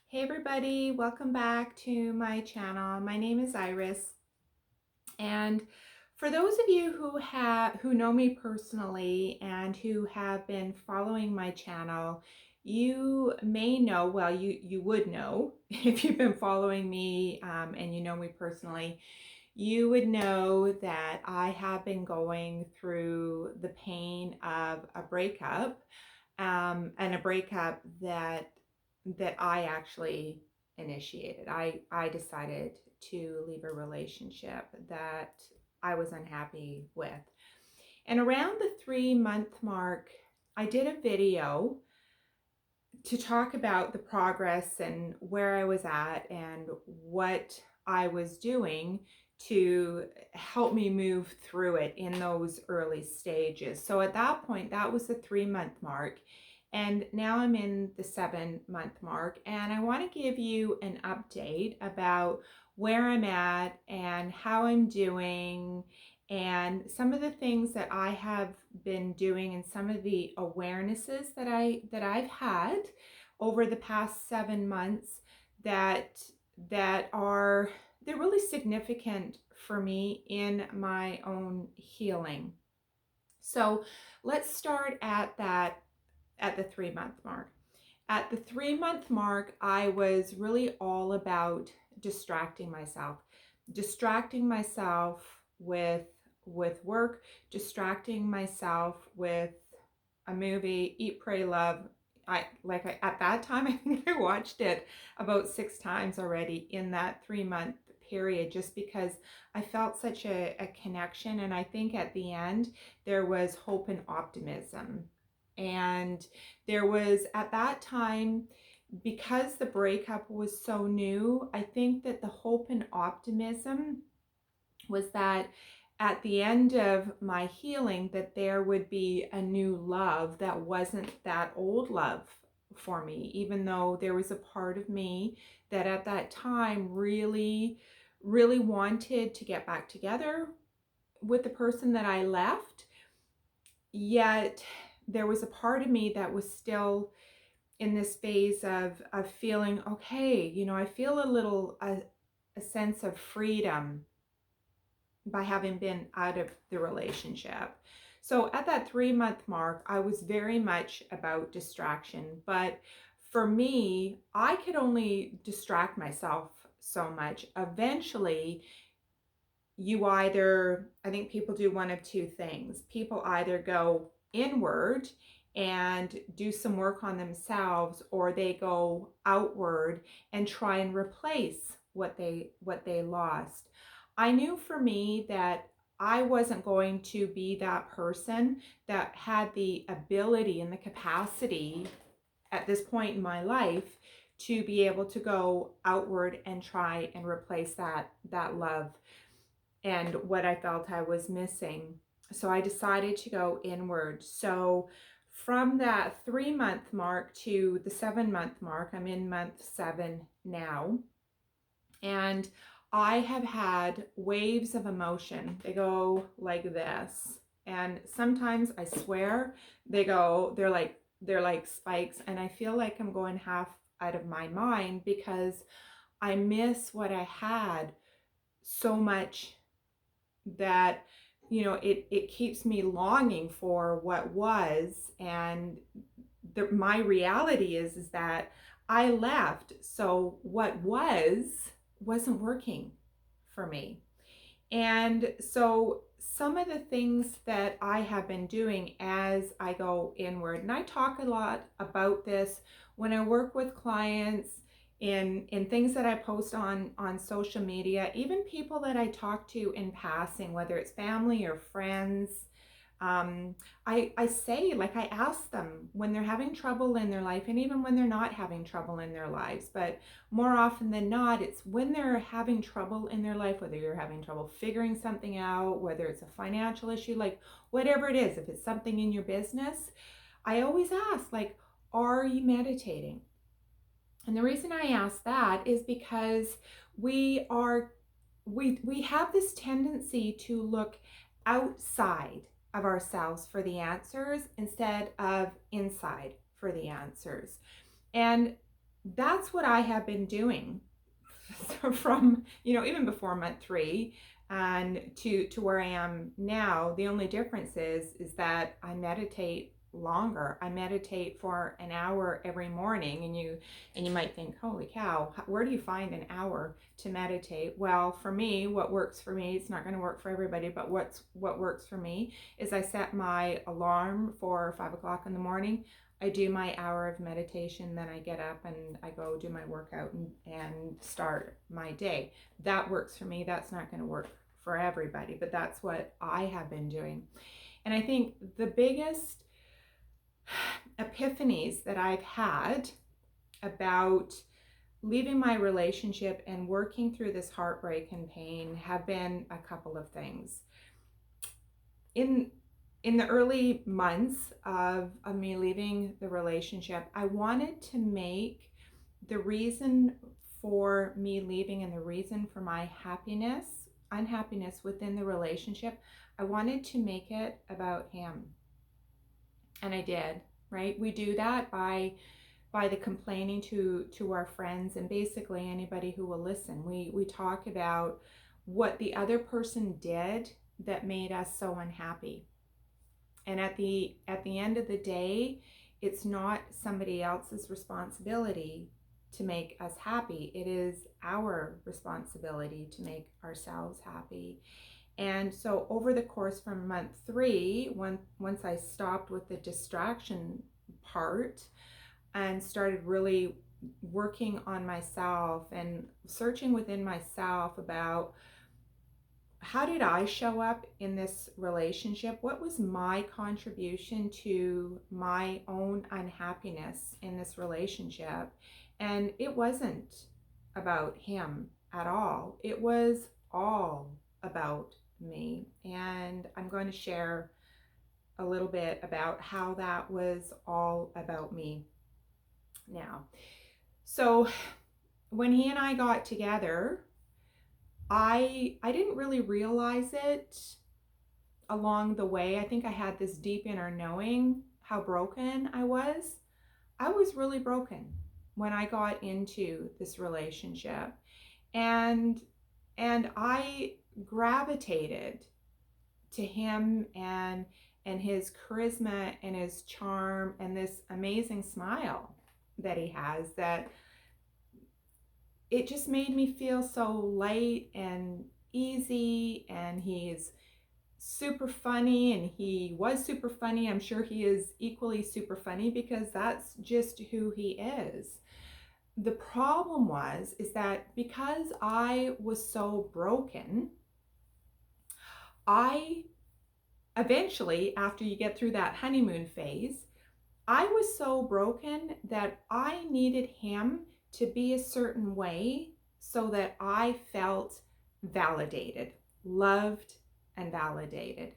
Hey everybody, welcome back to my channel. My name is Iris, and for those of you who know me personally and who have been following my channel, you may know, well, you would know if you've been following me and you know me personally, you would know that I have been going through the pain of a breakup, and a breakup that I actually initiated. I decided to leave a relationship that I was unhappy with. And around the 3 month mark, I did a video to talk about the progress and where I was at and what I was doing to help me move through it in those early stages. So at that point, that was the 3 month mark. And now I'm in the 7 month mark, and I want to give you an update about where I'm at and how I'm doing and some of the things that I have been doing and some of the awarenesses that I've had over the past 7 months that they're really significant for me in my own healing. So let's start at the 3 month mark. At the 3 month mark, I was really all about distracting myself with work, distracting myself with a movie, Eat, Pray, Love. At that time, I think I watched it about 6 times already in that 3 month period, just because I felt such a connection. And I think at the end, there was hope and optimism. And there was at that time, because the breakup was so new, I think that the hope and optimism was that at the end of my healing that there would be a new love that wasn't that old love for me, even though there was a part of me that at that time really wanted to get back together with the person that I left. Yet there was a part of me that was still in this phase of feeling okay, I feel a sense of freedom by having been out of the relationship. So at that 3 month mark, I was very much about distraction. But for me, I could only distract myself so much. Eventually, I think people do one of two things. People either go inward and do some work on themselves, or they go outward and try and replace what they lost. I knew for me that I wasn't going to be that person that had the ability and the capacity at this point in my life to be able to go outward and try and replace that love and what I felt I was missing. So I decided to go inward. So from that 3 month mark to the 7 month mark, I'm in month 7 now. And I have had waves of emotion. They go like this. And sometimes I swear they're like spikes, and I feel like I'm going half out of my mind because I miss what I had so much that it keeps me longing for what was. And my reality is that I left, so what wasn't working for me. And so some of the things that I have been doing as I go inward, and I talk a lot about this when I work with clients in things that I post on social media, even people that I talk to in passing, whether it's family or friends. I say, like, I ask them when they're having trouble in their life, and even when they're not having trouble in their lives, but more often than not, it's when they're having trouble in their life, whether you're having trouble figuring something out, whether it's a financial issue, like whatever it is, if it's something in your business, I always ask, like, are you meditating? And the reason I ask that is because we have this tendency to look outside of ourselves for the answers instead of inside for the answers. And that's what I have been doing from, even before month 3 and to where I am now. The only difference is that I meditate longer. I meditate for an hour every morning, and you might think, holy cow, where do you find an hour to meditate? Well, for me, what works for me, it's not going to work for everybody, but what works for me is I set my alarm for 5 o'clock in the morning. I do my hour of meditation, then I get up and I go do my workout and start my day. That works for me. That's not going to work for everybody, but that's what I have been doing. And I think the biggest epiphanies that I've had about leaving my relationship and working through this heartbreak and pain have been a couple of things. In the early months of me leaving the relationship, I wanted to make the reason for me leaving and the reason for my unhappiness within the relationship, I wanted to make it about him. And I did, right? We do that by the complaining to our friends and basically anybody who will listen. We talk about what the other person did that made us so unhappy. And at the end of the day, it's not somebody else's responsibility to make us happy. It is our responsibility to make ourselves happy. And so over the course from month 3, once I stopped with the distraction part and started really working on myself and searching within myself about how did I show up in this relationship? What was my contribution to my own unhappiness in this relationship? And it wasn't about him at all. It was all about me. And I'm going to share a little bit about how that was all about me now. So when he and I got together, I didn't really realize it along the way. I think I had this deep inner knowing how broken I was. I was really broken when I got into this relationship. And I gravitated to him and his charisma and his charm and this amazing smile that he has, that it just made me feel so light and easy. And he's super funny, and he was super funny. I'm sure he is equally super funny because that's just who he is. The problem is that because I was so broken, I eventually, after you get through that honeymoon phase, I was so broken that I needed him to be a certain way so that I felt validated, loved, and validated.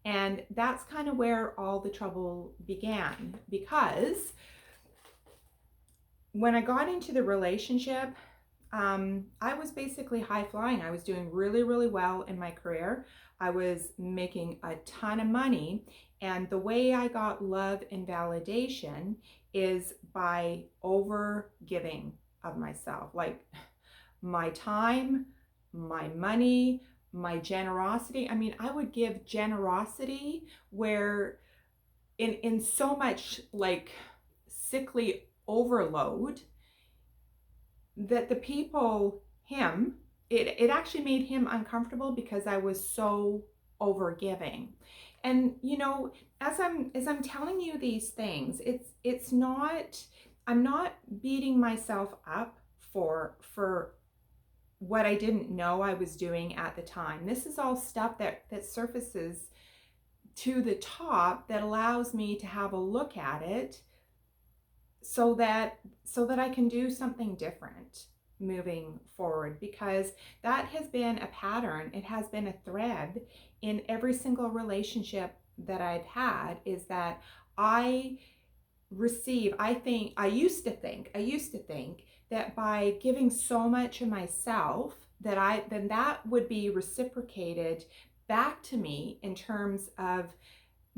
And that's kind of where all the trouble began, because when I got into the relationship, I was basically high flying. I was doing really, really well in my career. I was making a ton of money. And the way I got love and validation is by over giving of myself, like my time, my money, my generosity. I mean, I would give generosity where in so much like sickly overload that the people, it actually made him uncomfortable because I was so overgiving. And as I'm telling you these things, it's not, I'm not beating myself up for what I didn't know I was doing at the time. This is all stuff that surfaces to the top that allows me to have a look at it so that I can do something different moving forward, because that has been a pattern. It has been a thread in every single relationship that I've had, is that I used to think that by giving so much of myself then that would be reciprocated back to me in terms of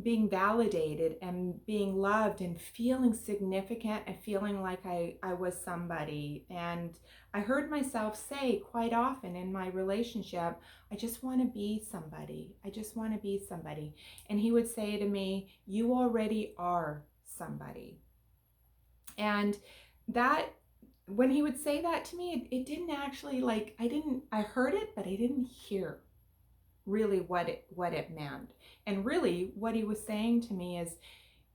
being validated and being loved and feeling significant and feeling like I was somebody. And I heard myself say quite often in my relationship, I just want to be somebody. I just want to be somebody. And he would say to me, you already are somebody. And that, when he would say that to me, it didn't actually, like, I heard it, but I didn't hear really what it meant. And really what he was saying to me is,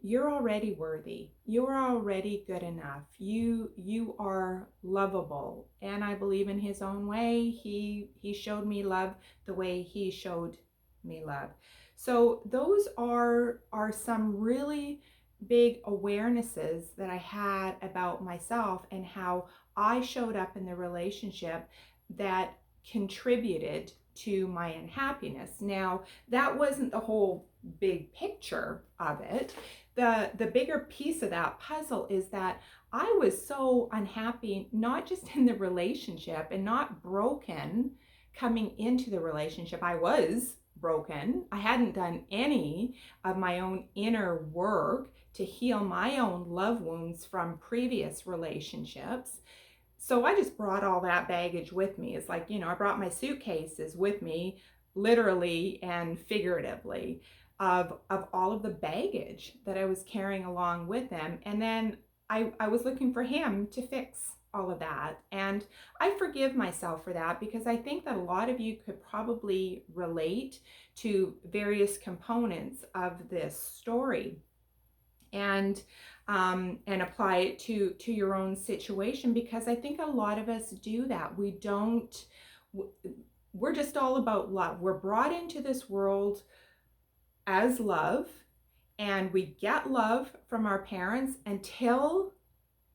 you're already worthy. You're already good enough. You are lovable. And I believe in his own way, he showed me love the way he showed me love. So those are some really big awarenesses that I had about myself and how I showed up in the relationship that contributed to my unhappiness. Now, that wasn't the whole big picture of it. The bigger piece of that puzzle is that I was so unhappy, not just in the relationship and not broken coming into the relationship. I was broken. I hadn't done any of my own inner work to heal my own love wounds from previous relationships. So I just brought all that baggage with me. It's like, I brought my suitcases with me, literally and figuratively, of all of the baggage that I was carrying along with him. And then I was looking for him to fix all of that. And I forgive myself for that, because I think that a lot of you could probably relate to various components of this story. And apply it to your own situation, because I think a lot of us do that. We're just all about love. We're brought into this world as love, and we get love from our parents until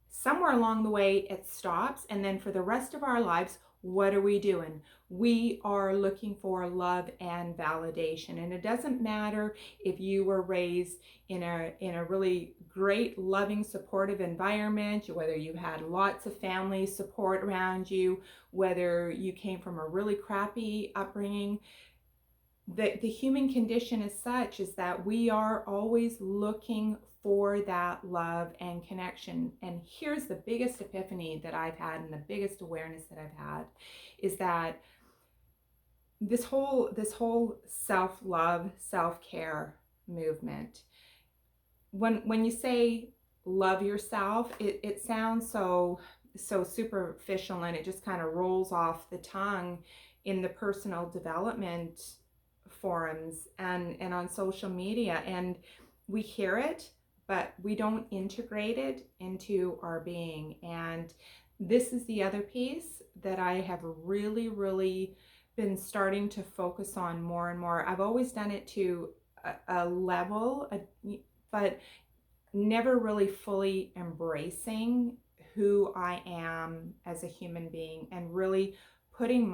somewhere along the way it stops, and then for the rest of our lives, what are we doing? We are looking for love and validation. And it doesn't matter if you were raised in a really great, loving, supportive environment, whether you had lots of family support around you, whether you came from a really crappy upbringing. The human condition is such is that we are always looking for that love and connection. And here's the biggest epiphany that I've had, and the biggest awareness that I've had, is that this whole self-love, self-care movement, when you say love yourself, it sounds so superficial, and it just kind of rolls off the tongue in the personal development forums and on social media, and we hear it, but we don't integrate it into our being. And this is the other piece that I have really been starting to focus on more and more. I've always done it to a level, but never really fully embracing who I am as a human being, and really putting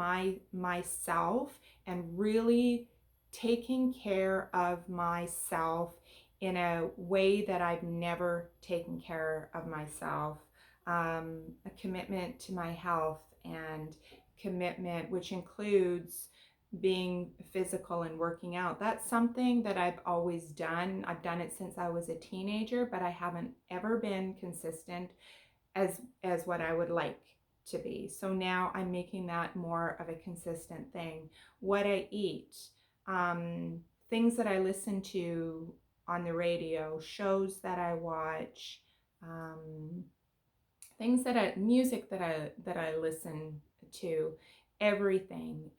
myself and really taking care of myself in a way that I've never taken care of myself. A commitment to my health, and commitment which includes being physical and working out. That's something that I've always done. I've done it since I was a teenager, but I haven't ever been consistent as what I would like to be. So now I'm making that more of a consistent thing. What I eat, things that I listen to on the radio, shows that I watch, things music that I listen to, everything.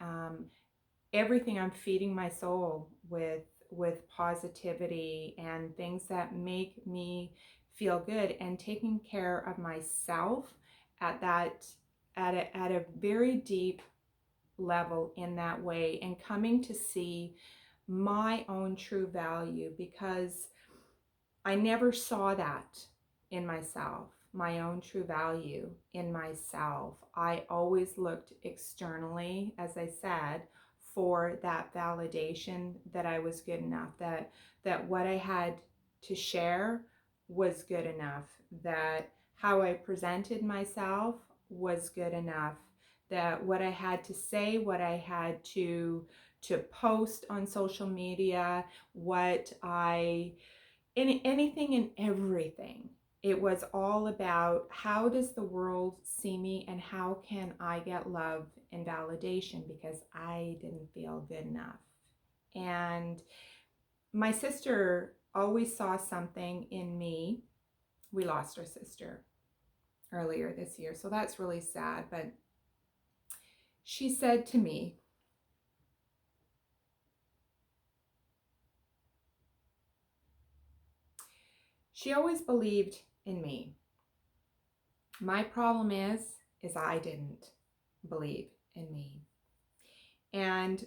Everything. I'm feeding my soul with positivity and things that make me feel good, and taking care of myself at a very deep level in that way, and coming to see my own true value, because I never saw that in myself, my own true value in myself. I always looked externally, as I said, for that validation that I was good enough, that what I had to share was good enough, that how I presented myself was good enough, that what I had to say, what I had to to post on social media, anything and everything. It was all about, how does the world see me and how can I get love and validation, because I didn't feel good enough. And my sister always saw something in me. We lost our sister earlier this year, so that's really sad. But she said to me, she always believed in me. My problem is I didn't believe in me. And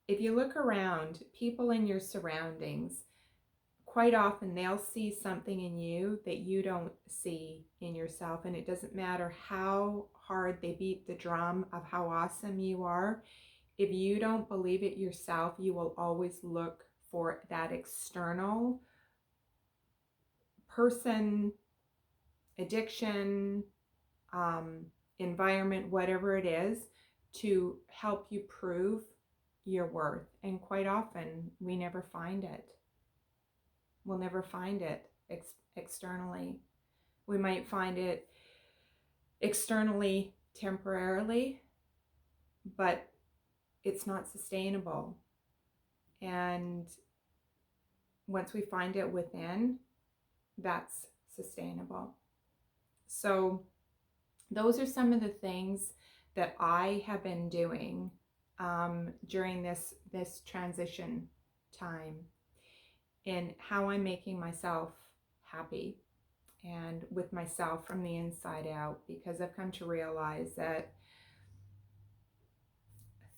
if you look around, people in your surroundings, quite often they'll see something in you that you don't see in yourself. And it doesn't matter how hard they beat the drum of how awesome you are. If you don't believe it yourself, you will always look for that external person, addiction, environment, whatever it is, to help you prove your worth. And quite often we never find it. We'll never find it externally. We might find it externally temporarily, but it's not sustainable. And once we find it within, that's sustainable. So those are some of the things that I have been doing during this transition time, in how I'm making myself happy and with myself from the inside out, because I've come to realize that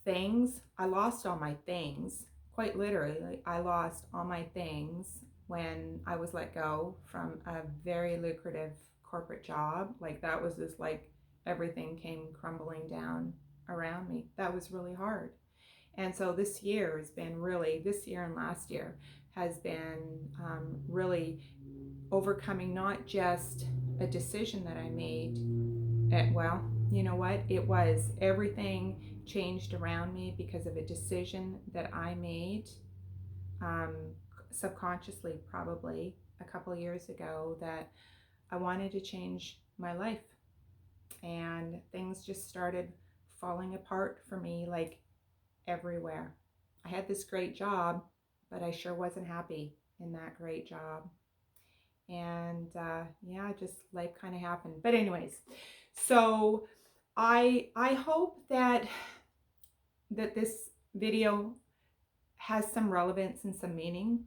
I lost all my things, quite literally. I lost all my things when I was let go from a very lucrative corporate job. Like, that was just like everything came crumbling down around me. That was really hard. And so this year and last year has been really overcoming not just a decision that I made. Well, you know what? Everything changed around me because of a decision that I made, subconsciously, probably a couple years ago, that I wanted to change my life. And things just started falling apart for me, like, everywhere. I had this great job, but I sure wasn't happy in that great job. And just life kind of happened. But anyways, so I hope that this video has some relevance and some meaning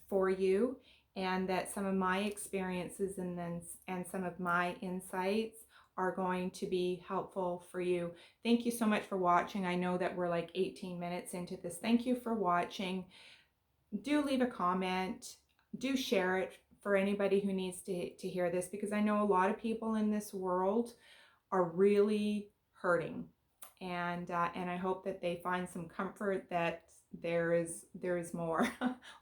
for you, and that some of my experiences and some of my insights are going to be helpful for you. Thank you so much for watching. I know that we're like 18 minutes into this. Thank you for watching. Do leave a comment. Do share it for anybody who needs to hear this, because I know a lot of people in this world are really hurting. And I hope that they find some comfort, that there is more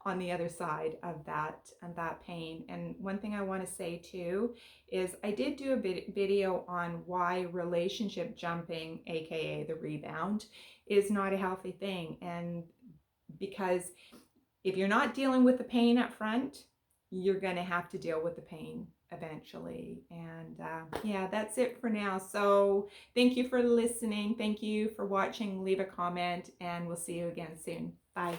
on the other side of that pain. And one thing I want to say too is, I did do a video on why relationship jumping, aka the rebound, is not a healthy thing. And because if you're not dealing with the pain up front, you're going to have to deal with the pain eventually. And that's it for now. So thank you for listening. Thank you for watching. Leave a comment, and we'll see you again soon. Bye.